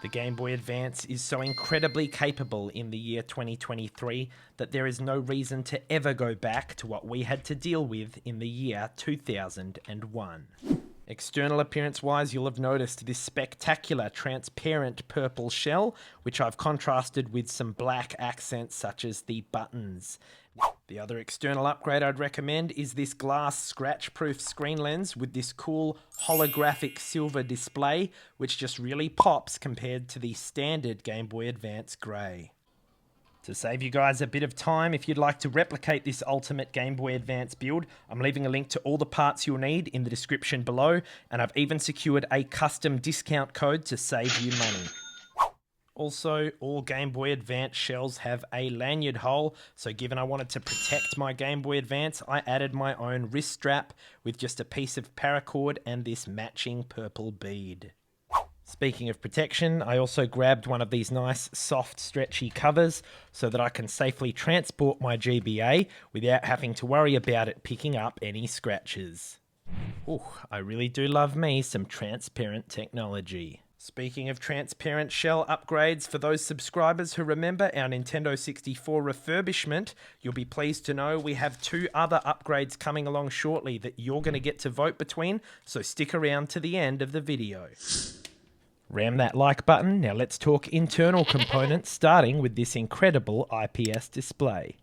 The Game Boy Advance is so incredibly capable in the year 2023 that there is no reason to ever go back to what we had to deal with in the year 2001. External appearance wise, you'll have noticed this spectacular transparent purple shell, which I've contrasted with some black accents such as the buttons. The other external upgrade I'd recommend is this glass scratch-proof screen lens with this cool holographic silver display, which just really pops compared to the standard Game Boy Advance grey. To save you guys a bit of time, if you'd like to replicate this ultimate Game Boy Advance build, I'm leaving a link to all the parts you'll need in the description below, and I've even secured a custom discount code to save you money. Also, all Game Boy Advance shells have a lanyard hole, so given I wanted to protect my Game Boy Advance, I added my own wrist strap with just a piece of paracord and this matching purple bead. Speaking of protection, I also grabbed one of these nice soft stretchy covers so that I can safely transport my GBA without having to worry about it picking up any scratches. Ooh, I really do love me some transparent technology. Speaking of transparent shell upgrades, for those subscribers who remember our Nintendo 64 refurbishment, you'll be pleased to know we have 2 other upgrades coming along shortly that you're going to get to vote between, so stick around to the end of the video. Ram that like button. Now let's talk internal components, starting with this incredible IPS display.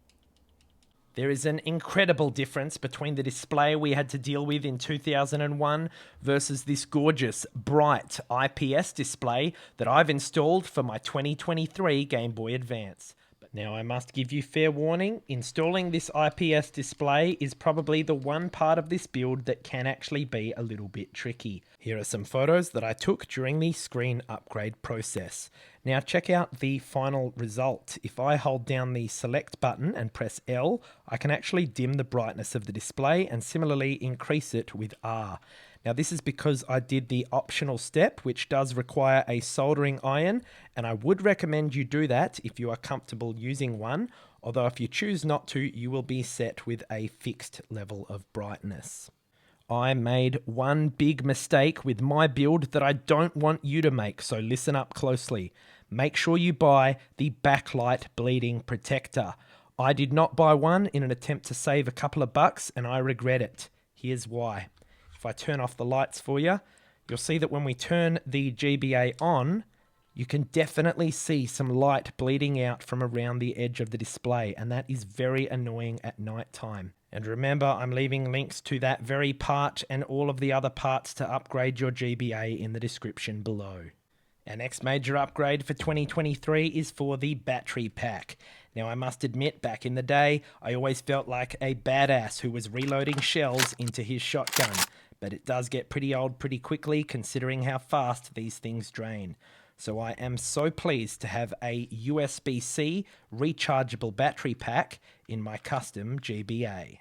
There is an incredible difference between the display we had to deal with in 2001 versus this gorgeous, bright IPS display that I've installed for my 2023 Game Boy Advance. But now I must give you fair warning, installing this IPS display is probably the one part of this build that can actually be a little bit tricky. Here are some photos that I took during the screen upgrade process. Now check out the final result. If I hold down the select button and press L, I can actually dim the brightness of the display and similarly increase it with R. Now this is because I did the optional step, which does require a soldering iron, and I would recommend you do that if you are comfortable using one, although if you choose not to, you will be set with a fixed level of brightness. I made one big mistake with my build that I don't want you to make, so listen up closely. Make sure you buy the backlight bleeding protector. I did not buy one in an attempt to save a couple of bucks, and I regret it. Here's why. If I turn off the lights for you, you'll see that when we turn the GBA on, you can definitely see some light bleeding out from around the edge of the display, and that is very annoying at night time. And remember, I'm leaving links to that very part and all of the other parts to upgrade your GBA in the description below. Our next major upgrade for 2023 is for the battery pack. Now I must admit, back in the day, I always felt like a badass who was reloading shells into his shotgun, but it does get pretty old pretty quickly considering how fast these things drain. So I am so pleased to have a USB-C rechargeable battery pack in my custom GBA.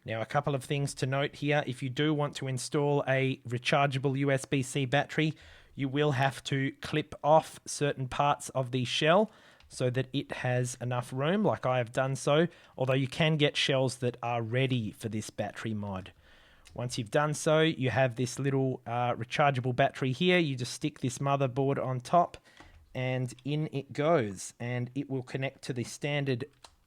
Now a couple of things to note here. If you do want to install a rechargeable USB-C battery, you will have to clip off certain parts of the shell so that it has enough room, like I have done so, although you can get shells that are ready for this battery mod. Once you've done so, you have this little rechargeable battery here. You just stick this motherboard on top and in it goes, and it will connect to the standard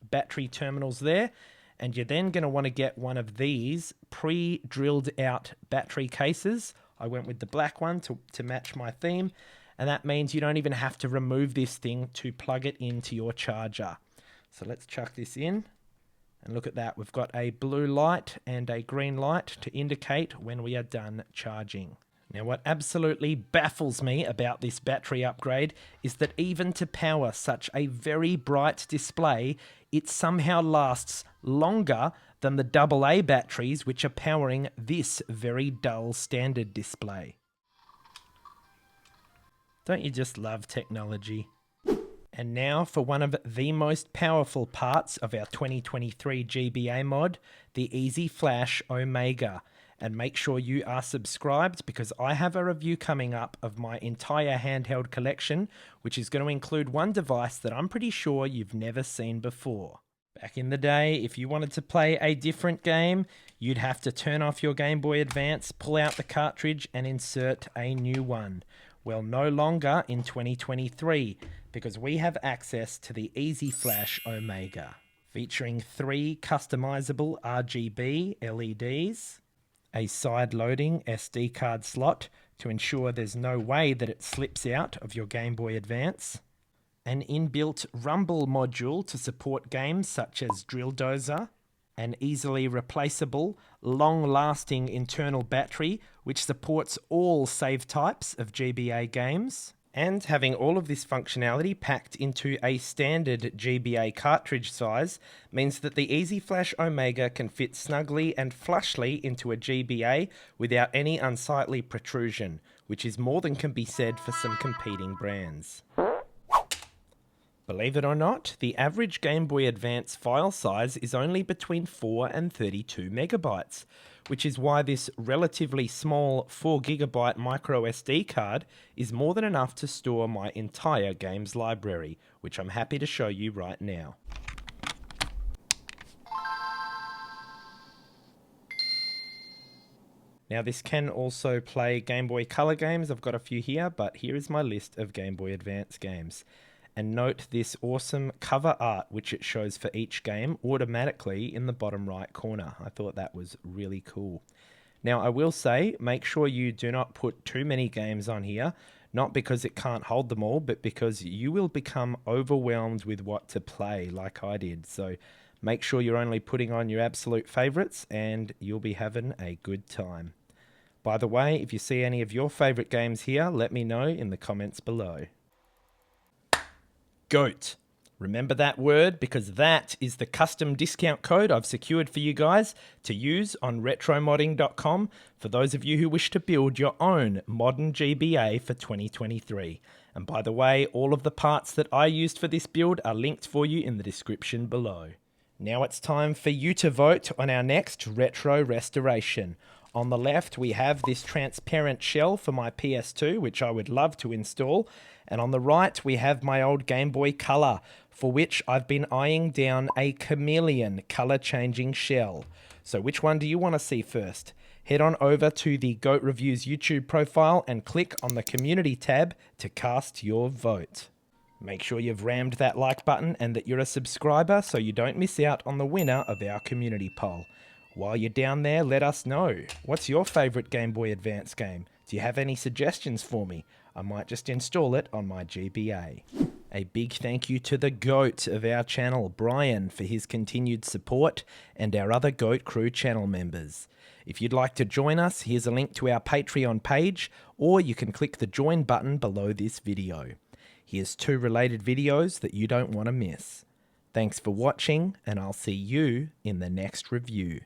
battery terminals there. And you're then going to want to get one of these pre-drilled out battery cases. I went with the black one to match my theme, and that means you don't even have to remove this thing to plug it into your charger. So let's chuck this in, and look at that. We've got a blue light and a green light to indicate when we are done charging. Now what absolutely baffles me about this battery upgrade is that even to power such a very bright display, it somehow lasts longer than the AA batteries which are powering this very dull standard display. Don't you just love technology? And now for one of the most powerful parts of our 2023 GBA mod, the Easy Flash Omega. And make sure you are subscribed because I have a review coming up of my entire handheld collection, which is going to include one device that I'm pretty sure you've never seen before. Back in the day, if you wanted to play a different game, you'd have to turn off your Game Boy Advance, pull out the cartridge, and insert a new one. Well, no longer in 2023, because we have access to the Easy Flash Omega, featuring 3 customizable RGB LEDs, a side-loading SD card slot to ensure there's no way that it slips out of your Game Boy Advance, an inbuilt rumble module to support games such as Drill Dozer, an easily replaceable, long-lasting internal battery which supports all save types of GBA games, and having all of this functionality packed into a standard GBA cartridge size means that the Easy Flash Omega can fit snugly and flushly into a GBA without any unsightly protrusion, which is more than can be said for some competing brands. Believe it or not, the average Game Boy Advance file size is only between 4 and 32 megabytes, which is why this relatively small 4GB micro SD card is more than enough to store my entire games library, which I'm happy to show you right now. Now this can also play Game Boy Color games. I've got a few here, but here is my list of Game Boy Advance games. And note this awesome cover art which it shows for each game automatically in the bottom right corner. I thought that was really cool. Now I will say, make sure you do not put too many games on here, not because it can't hold them all, but because you will become overwhelmed with what to play like I did. So make sure you're only putting on your absolute favorites and you'll be having a good time. By the way, if you see any of your favorite games here, let me know in the comments below. GOAT. Remember that word because that is the custom discount code I've secured for you guys to use on retromodding.com for those of you who wish to build your own modern GBA for 2023. And by the way, all of the parts that I used for this build are linked for you in the description below. Now it's time for you to vote on our next retro restoration. On the left, we have this transparent shell for my PS2, which I would love to install. And on the right, we have my old Game Boy Color, for which I've been eyeing down a chameleon color-changing shell. So which one do you want to see first? Head on over to the Goat Reviews YouTube profile and click on the Community tab to cast your vote. Make sure you've rammed that like button and that you're a subscriber so you don't miss out on the winner of our community poll. While you're down there, let us know. What's your favourite Game Boy Advance game? Do you have any suggestions for me? I might just install it on my GBA. A big thank you to the GOAT of our channel, Brian, for his continued support, and our other GOAT Crew channel members. If you'd like to join us, here's a link to our Patreon page, or you can click the join button below this video. Here's 2 related videos that you don't want to miss. Thanks for watching, and I'll see you in the next review.